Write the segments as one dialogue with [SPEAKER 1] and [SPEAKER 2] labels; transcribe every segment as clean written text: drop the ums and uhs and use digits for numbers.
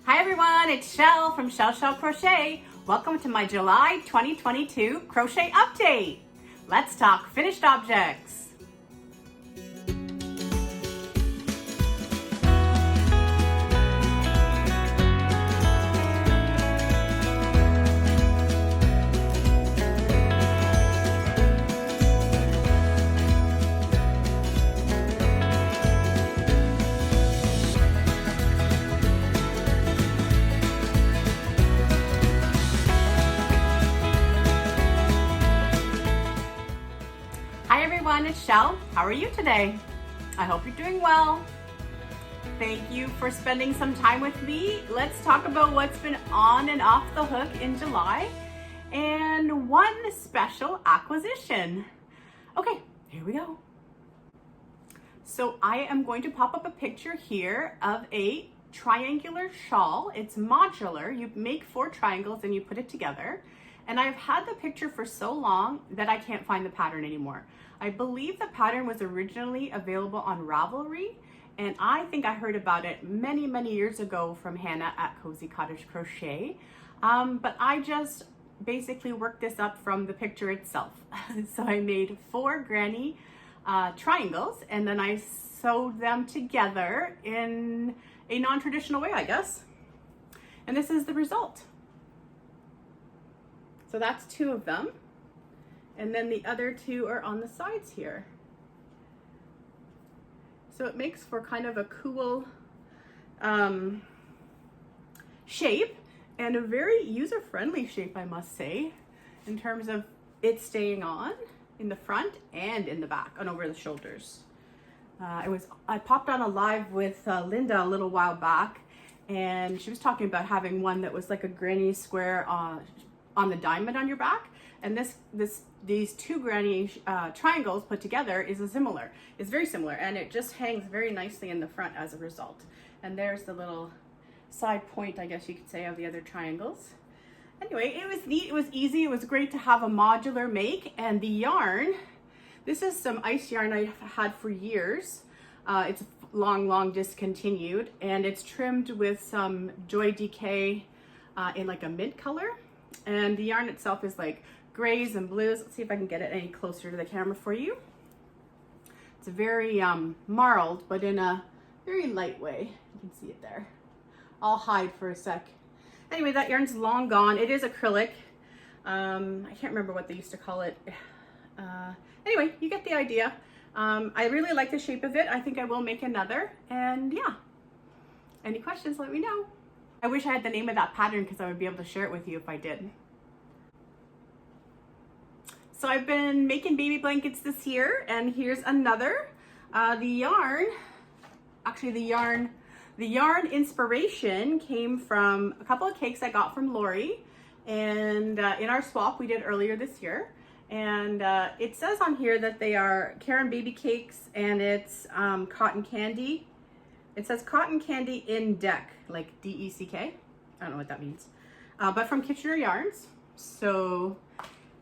[SPEAKER 1] Hi everyone, it's Shell from Shell Crochet. Welcome to my July 2022 crochet update. Let's talk finished objects. Hi everyone, it's Shell. How are you today? I hope you're doing well. Thank you for spending some time with me. Let's talk about what's been on and off the hook in July and one special acquisition. Okay, here we go. So I am going to pop up a picture here of a triangular shawl. It's modular. You make 4 triangles and you put it together. And I've had the picture for so long that I can't find the pattern anymore. I believe the pattern was originally available on Ravelry, and I think I heard about it many, many years ago from Hannah at Cozy Cottage Crochet. But I just basically worked this up from the picture itself. So I made 4 granny triangles, and then I sewed them together in a non-traditional way, I guess. And this is the result. So that's 2 of them. And then the other 2 are on the sides here. So it makes for kind of a cool shape, and a very user-friendly shape, I must say, in terms of it staying on in the front and in the back and over the shoulders. I popped on a live with Linda a little while back, and she was talking about having one that was like a granny square on the diamond on your back, and these 2 granny triangles put together is very similar, and it just hangs very nicely in the front as a result. And there's the little side point, I guess you could say, of the other triangles. Anyway, it was neat, it was easy, it was great to have a modular make. And the yarn, this is some ice yarn I've had for years. It's long discontinued, and it's trimmed with some Joy DK in like a mint color. And the yarn itself is like grays and blues. Let's see if I can get it any closer to the camera for you. It's very marled, but in a very light way. You can see it there. I'll hide for a sec. Anyway, that yarn's long gone. It is acrylic. I can't remember what they used to call it. Anyway, you get the idea. I really like the shape of it. I think I will make another. And yeah, any questions, let me know. I wish I had the name of that pattern because I would be able to share it with you if I did. So I've been making baby blankets this year, and here's another. The yarn inspiration came from a couple of cakes I got from Lori, and in our swap we did earlier this year. And it says on here that they are Caron Baby Cakes, and it's cotton candy. It says cotton candy in deck, like D-E-C-K. I don't know what that means. But from Kitchener Yarns. So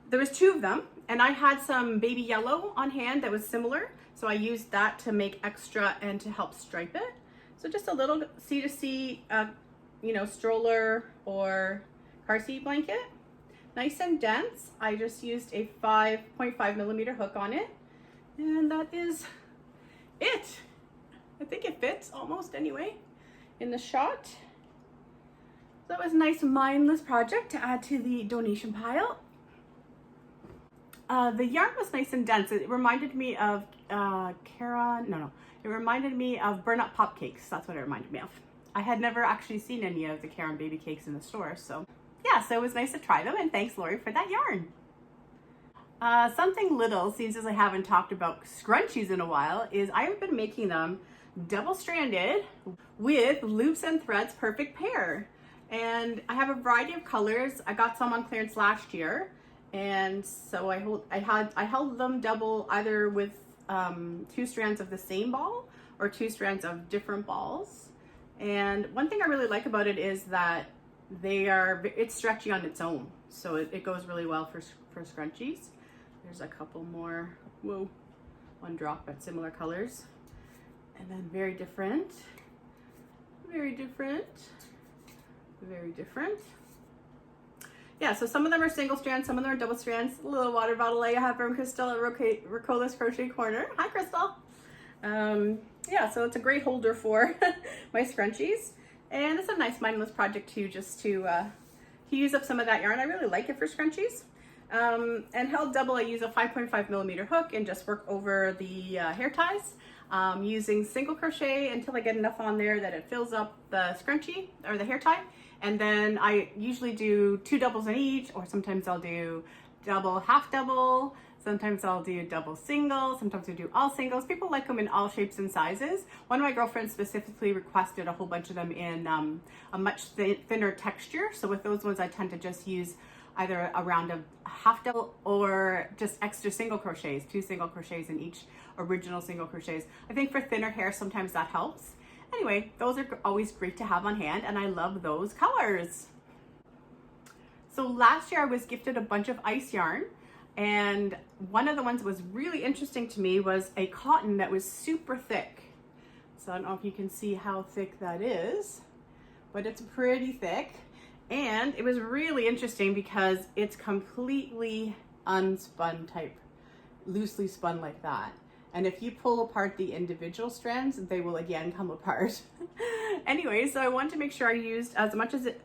[SPEAKER 1] there was 2 of them, and I had some baby yellow on hand that was similar. So I used that to make extra and to help stripe it. So just a little C2C, stroller or car seat blanket. Nice and dense. I just used a 5.5 millimeter hook on it. And that is it. I think it fits almost anyway in the shot. So that was a nice mindless project to add to the donation pile. The yarn was nice and dense. It reminded me of it reminded me of burn up pop cakes. That's what it reminded me of. I had never actually seen any of the Caron Baby Cakes in the store, so yeah, so it was nice to try them, and thanks Lori for that yarn. Something little, since I haven't talked about scrunchies in a while, is I've been making them double-stranded with loops and threads perfect pair. And I have a variety of colors. I got some on clearance last year, and so I held them double either with 2 strands of the same ball or 2 strands of different balls. And one thing I really like about it is that it's stretchy on its own, so it goes really well for scrunchies. There's a couple more, one drop, but similar colors. And then very different. Very different. Yeah, so some of them are single strands, some of them are double strands. A little water bottle I have from Crystal at Rocola's Crochet Corner. Hi, Crystal. Yeah, so it's a great holder for my scrunchies. And it's a nice mindless project too, just to use up some of that yarn. I really like it for scrunchies. And held double, I use a 5.5mm hook and just work over the hair ties. Using single crochet until I get enough on there that it fills up the scrunchie or the hair tie. And then I usually do 2 doubles in each, or sometimes I'll do double, half double. Sometimes I'll do double single. Sometimes I do all singles. People like them in all shapes and sizes. One of my girlfriends specifically requested a whole bunch of them in a much thinner texture. So with those ones, I tend to just use either a round of half double or just extra single crochets, 2 single crochets in each original single crochets. I think for thinner hair, sometimes that helps. Anyway, those are always great to have on hand, and I love those colors. So last year I was gifted a bunch of ice yarn, and one of the ones that was really interesting to me was a cotton that was super thick. So I don't know if you can see how thick that is, but it's pretty thick. And it was really interesting because it's completely unspun type, loosely spun like that. And if you pull apart the individual strands, they will again come apart. Anyway, so I wanted to make sure I used as much as it,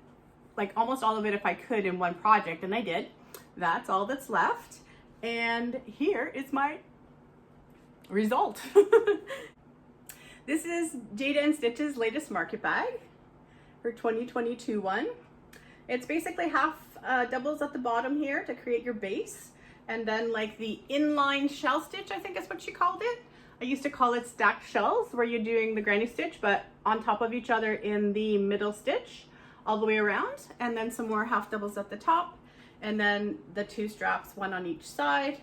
[SPEAKER 1] like almost all of it if I could in one project, and I did. That's all that's left. And here is my result. This is Jayda InStitches' latest market bag for 2022 one. It's basically half doubles at the bottom here to create your base. And then like the inline shell stitch, I think is what she called it. I used to call it stacked shells, where you're doing the granny stitch, but on top of each other in the middle stitch, all the way around. And then some more half doubles at the top. And then the 2 straps, 1 on each side,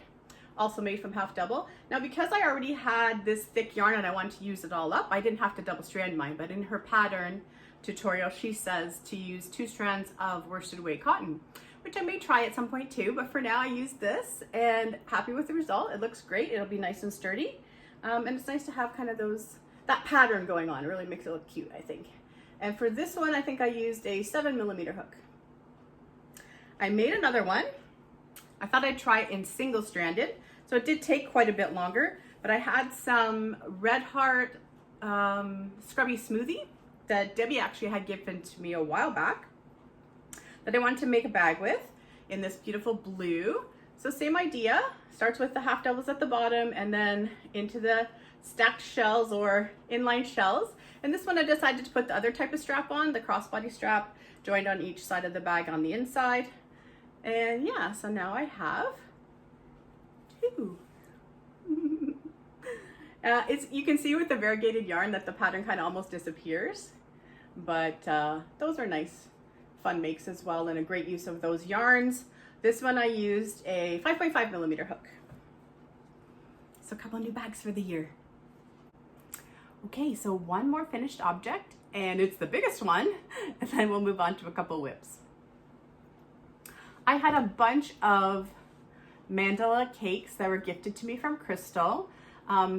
[SPEAKER 1] also made from half double. Now, because I already had this thick yarn and I wanted to use it all up, I didn't have to double strand mine, but in her pattern tutorial, she says to use 2 strands of worsted weight cotton, which I may try at some point too, but for now I use this and happy with the result. It looks great. It'll be nice and sturdy. And it's nice to have kind of that pattern going on. It really makes it look cute, I think. And for this one, I think I used a 7mm hook. I made another one. I thought I'd try it in single stranded. So it did take quite a bit longer, but I had some Red Heart Scrubbie Smoothie that Debbie actually had given to me a while back, that I wanted to make a bag with in this beautiful blue. So same idea, starts with the half doubles at the bottom and then into the stacked shells or inline shells. And this one I decided to put the other type of strap on, the crossbody strap, joined on each side of the bag on the inside. And yeah, so now I have 2. You can see with the variegated yarn that the pattern kind of almost disappears, but those are nice fun makes as well, and a great use of those yarns. This one I used a 5.5mm hook. So a couple new bags for the year. Okay, so one more finished object, and it's the biggest one, and then we'll move on to a couple whips. I had a bunch of Mandala cakes that were gifted to me from Crystal.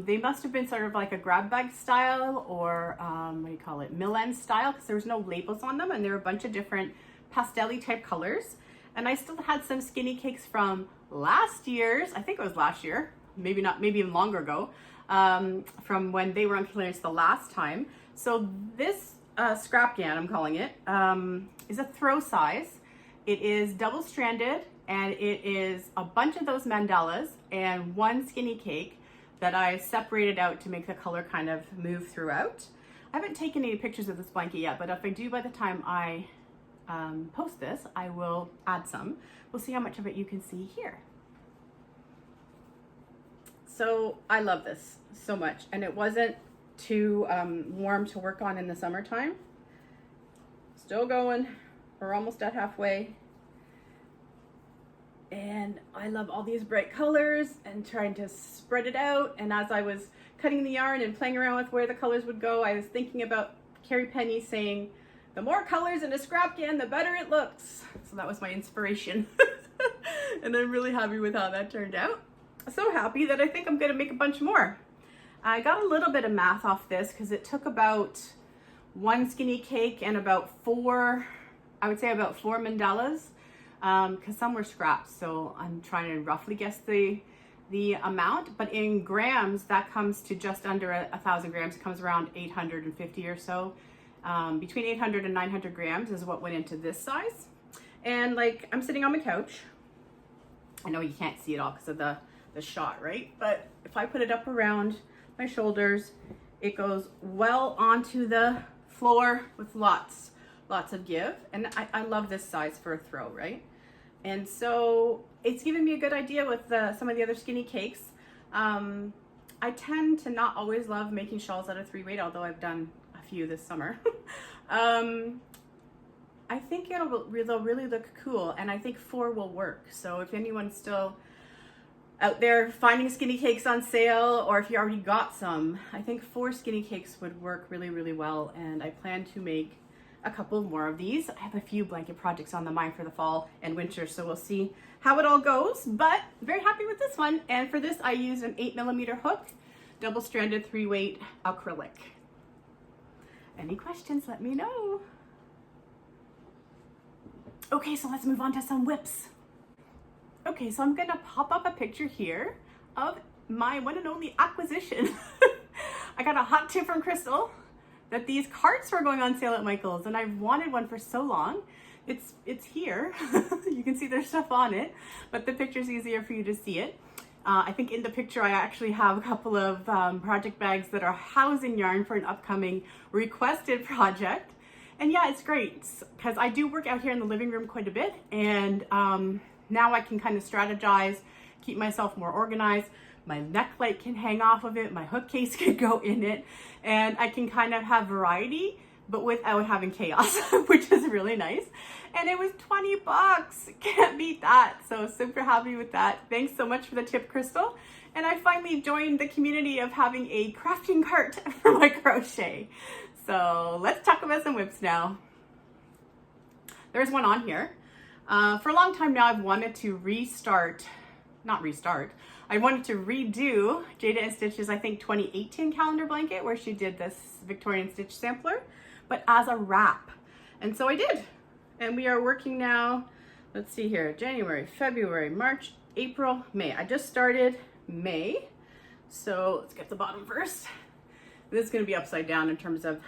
[SPEAKER 1] They must have been sort of like a grab bag style or what do you call it, mill-end style, because there was no labels on them, and there were a bunch of different pastel-y type colors. And I still had some skinny cakes from last year's, I think it was last year, maybe not, maybe even longer ago, from when they were on clearance the last time. So this Scrapghan, I'm calling it, is a throw size. It is double-stranded, and it is a bunch of those mandalas and 1 skinny cake that I separated out to make the color kind of move throughout. I haven't taken any pictures of this blanket yet, but if I do by the time I post this, I will add some. We'll see how much of it you can see here. So I love this so much, and it wasn't too warm to work on in the summertime. Still going. We're almost at halfway. And I love all these bright colors and trying to spread it out. And as I was cutting the yarn and playing around with where the colors would go, I was thinking about Carrie Penny saying, the more colors in a Scrapghan, the better it looks. So that was my inspiration. And I'm really happy with how that turned out. So happy that I think I'm gonna make a bunch more. I got a little bit of math off this because it took about 1 skinny cake and about 4 I would say about 4 mandalas, because some were scraps, so I'm trying to roughly guess the amount, but in grams that comes to just under 1,000 grams. It comes around 850 or so. Between 800 and 900 grams is what went into this size. And like, I'm sitting on my couch. I know you can't see it all because of the shot, right? But if I put it up around my shoulders, it goes well onto the floor with lots of give. And I love this size for a throw, right? And so it's given me a good idea with some of the other skinny cakes. I tend to not always love making shawls out of 3-weight, although I've done a few this summer. I think they'll really look cool, and I think 4 will work. So if anyone's still out there finding skinny cakes on sale, or if you already got some, I think 4 skinny cakes would work really, really well, and I plan to make a couple more of these. I have a few blanket projects on the mind for the fall and winter, so we'll see how it all goes, but very happy with this one. And for this, I used an 8mm hook, double-stranded 3-weight acrylic. Any questions, let me know. Okay, so let's move on to some whips. Okay, so I'm gonna pop up a picture here of my one and only acquisition. I got a hot tip from Crystal that these carts were going on sale at Michael's, and I've wanted one for so long. It's here. You can see there's stuff on it, but the picture's easier for you to see it. I think in the picture I actually have a couple of project bags that are housing yarn for an upcoming requested project. And yeah, it's great because I do work out here in the living room quite a bit, and now I can kind of strategize, keep myself more organized. My neck light can hang off of it, my hook case can go in it, and I can kind of have variety, but without having chaos, which is really nice. And it was 20 bucks, can't beat that. So super happy with that. Thanks so much for the tip, Crystal. And I finally joined the community of having a crafting cart for my crochet. So let's talk about some whips now. There's one on here. For a long time now, I've wanted to I wanted to redo Jayda InStitches, I think 2018 calendar blanket, where she did this Victorian stitch sampler, but as a wrap. And so I did. And we are working now, let's see here, January, February, March, April, May. I just started May. So let's get the bottom first. This is going to be upside down in terms of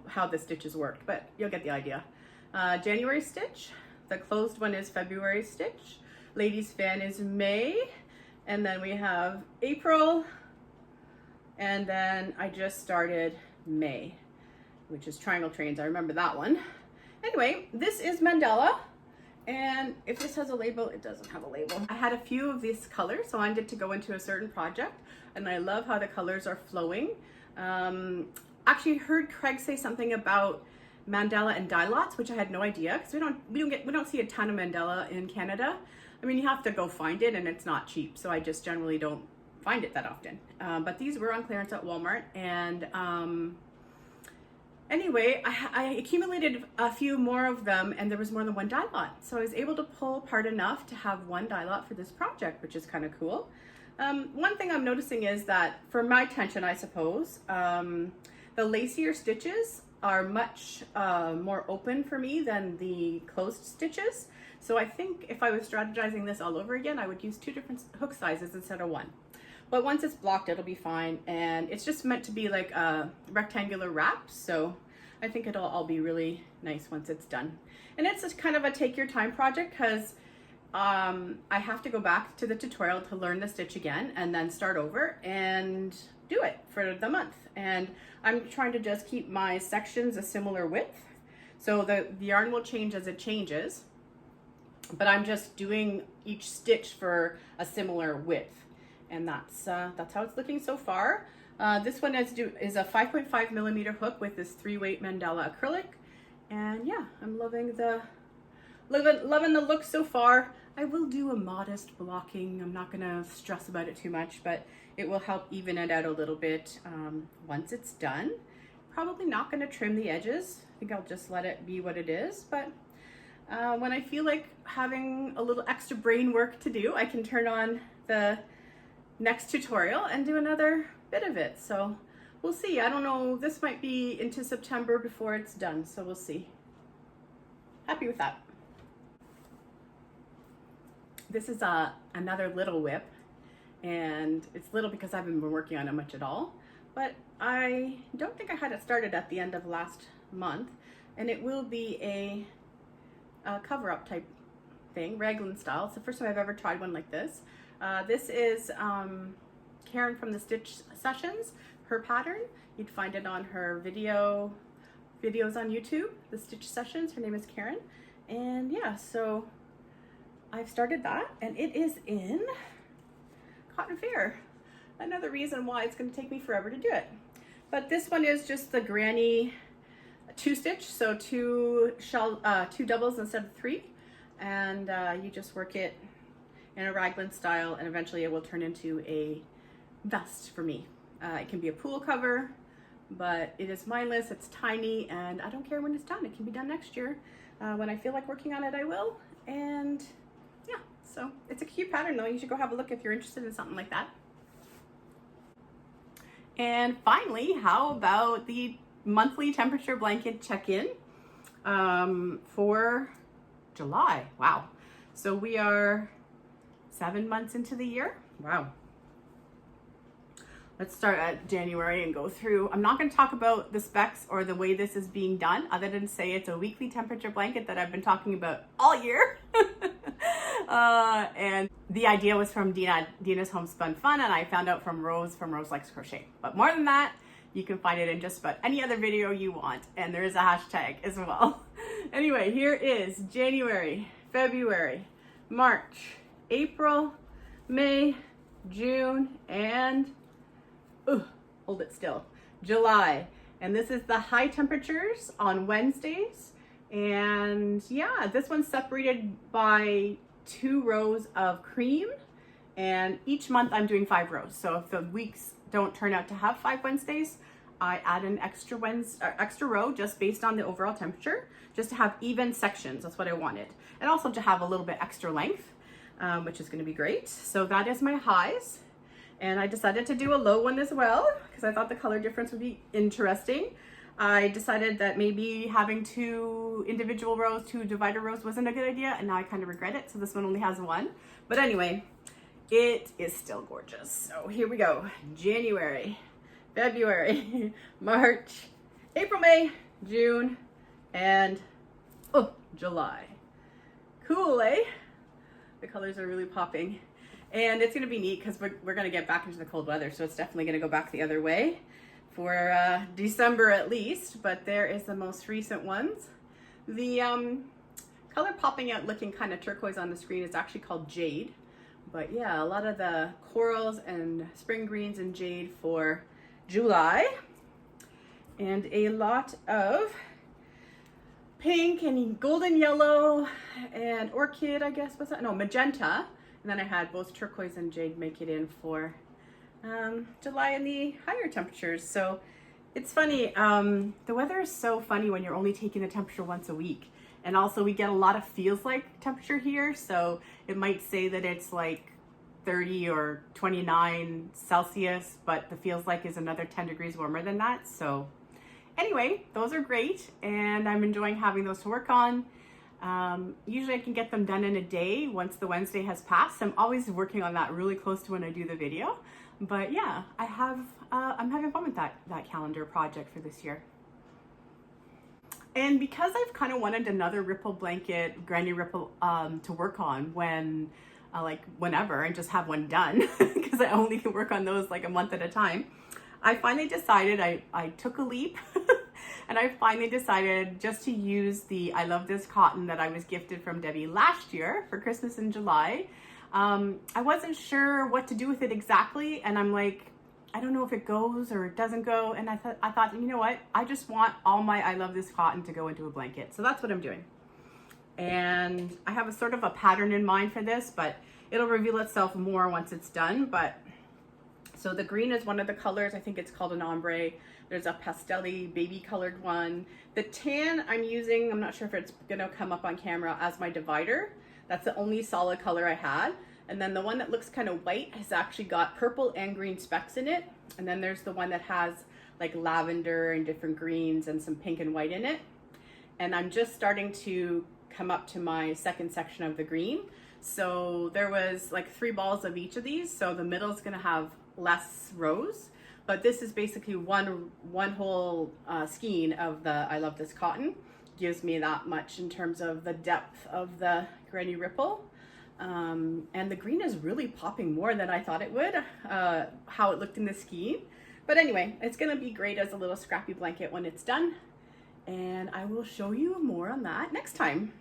[SPEAKER 1] how the stitches worked, but you'll get the idea. January stitch, the closed one is February stitch, ladies fan is May, and then we have April, and then I just started May, which is triangle trains. I remember that one. Anyway, this is Mandala, and if this has a label, it doesn't have a label. I had a few of these colors, so I wanted to go into a certain project, and I love how the colors are flowing. Actually heard Craig say something about mandala and dye lots, which I had no idea, because we don't see a ton of mandala in Canada. I mean, you have to go find it, and it's not cheap, so I just generally don't find it that often. But these were on clearance at Walmart, and anyway, I accumulated a few more of them, and there was more than one dye lot, so I was able to pull apart enough to have one dye lot for this project, which is kind of cool. One thing I'm noticing is that for my tension, I suppose, the lacier stitches are much more open for me than the closed stitches. So I think if I was strategizing this all over again, I would use 2 different hook sizes instead of 1. But once it's blocked, it'll be fine. And it's just meant to be like a rectangular wrap. So I think it'll all be really nice once it's done. And it's just kind of a take your time project, because I have to go back to the tutorial to learn the stitch again and then start over and do it for the month. And I'm trying to just keep my sections a similar width. So the yarn will change as it changes, but I'm just doing each stitch for a similar width. And that's how it's looking so far. This one is a 5.5mm hook with this 3-weight Mandala acrylic. And yeah, I'm loving the look so far. I will do a modest blocking. I'm not gonna stress about it too much, but it will help even it out a little bit once it's done. Probably not gonna trim the edges. I think I'll just let it be what it is, but when I feel like having a little extra brain work to do, I can turn on the next tutorial and do another bit of it. So we'll see. I don't know, this might be into September before it's done, so we'll see. happy with that. This is another little whip, and it's little because I haven't been working on it much at all, but I don't think I had it started at the end of last month, and it will be a cover-up type thing, raglan style. It's the first time I've ever tried one like this. This is Caron from the Stitch Sessions, her pattern. You'd find it on her videos on YouTube, the Stitch Sessions. Her name is Caron. And yeah, so I've started that, and it is in Cotton Fair. Another reason why it's going to take me forever to do it. But this one is just the granny 2-stitch, so two doubles instead of 3, and you just work it in a raglan style, and eventually it will turn into a vest for me. It can be a pool cover, but it is mindless, it's tiny, and I don't care when it's done. It can be done next year. When I feel like working on it, I will. And yeah, so it's a cute pattern though. You should go have a look if you're interested in something like that. And finally, how about the monthly temperature blanket check-in for July? Wow. So we are 7 months into the year. Wow. Let's start at January and go through. I'm not going to talk about the specs or the way this is being done, other than say it's a weekly temperature blanket that I've been talking about all year. And the idea was from Dina's Homespun Fun, and I found out from Rose Likes Crochet. But more than that, you can find it in just about any other video you want, and there is a hashtag as well. Anyway, here is January, February, March, April, May, June, and hold it still, July. And this is the high temperatures on Wednesdays. And yeah, this one's separated by 2 rows of cream, and each month I'm doing 5 rows. So if the weeks don't turn out to have 5 Wednesdays, I add an extra row just based on the overall temperature, just to have even sections. That's what I wanted. And also to have a little bit extra length, which is going to be great. So that is my highs. And I decided to do a low one as well, because I thought the color difference would be interesting. I decided that maybe having 2 individual rows, 2 divider rows wasn't a good idea, and now I kind of regret it. So this one only has 1. But anyway, it is still gorgeous. So here we go. January, February, March, April, May, June, and July. Cool, eh? The colors are really popping. And it's gonna be neat because we're gonna get back into the cold weather, so it's definitely gonna go back the other way for December at least. But there is the most recent ones. The color popping out looking kind of turquoise on the screen is actually called Jade. But yeah, a lot of the corals and spring greens and jade for July, and a lot of pink and golden yellow and orchid, I guess, what's that? No, magenta. And then I had both turquoise and jade make it in for July in the higher temperatures. So it's funny, the weather is so funny when you're only taking the temperature once a week. And also we get a lot of feels like temperature here. So it might say that it's like 30 or 29 Celsius, but the feels like is another 10 degrees warmer than that. So anyway, those are great, and I'm enjoying having those to work on. Usually I can get them done in a day once the Wednesday has passed. I'm always working on that really close to when I do the video. But yeah, I'm having fun with that calendar project for this year. And because I've kind of wanted another ripple blanket, granny ripple, to work on whenever, and just have one done, because I only can work on those like a month at a time, I finally decided, I took a leap and I finally decided just to use the I Love This Cotton that I was gifted from Debbie last year for Christmas in July. I wasn't sure what to do with it exactly, and I'm like, I don't know if it goes or it doesn't go, and I thought, you know what, I just want all my I Love This Cotton to go into a blanket. So that's what I'm doing. And I have a sort of a pattern in mind for this, but it'll reveal itself more once it's done. But so the green is one of the colors. I think it's called an ombre. There's a pastel-y baby colored one. The tan I'm using, I'm not sure if it's gonna come up on camera, as my divider. That's the only solid color I had. And then the one that looks kind of white has actually got purple and green specks in it. And then there's the one that has like lavender and different greens and some pink and white in it. And I'm just starting to come up to my second section of the green. So there was like 3 balls of each of these. So the middle is gonna have less rows, but this is basically one whole skein of the I Love This Cotton. Gives me that much in terms of the depth of the granny ripple. And the green is really popping more than I thought it would, how it looked in the skein. But anyway, it's gonna be great as a little scrappy blanket when it's done. And I will show you more on that next time.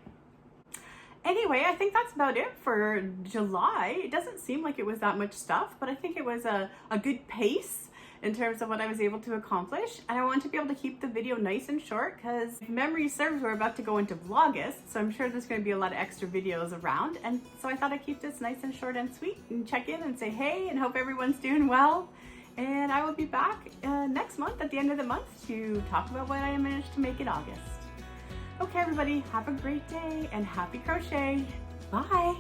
[SPEAKER 1] Anyway, I think that's about it for July. It doesn't seem like it was that much stuff, but I think it was a good pace in terms of what I was able to accomplish. And I want to be able to keep the video nice and short because if memory serves, we're about to go into Vlogust. So I'm sure there's going to be a lot of extra videos around. And so I thought I'd keep this nice and short and sweet and check in and say hey and hope everyone's doing well. And I will be back next month at the end of the month to talk about what I managed to make in August. Okay, everybody, have a great day and happy crochet. Bye.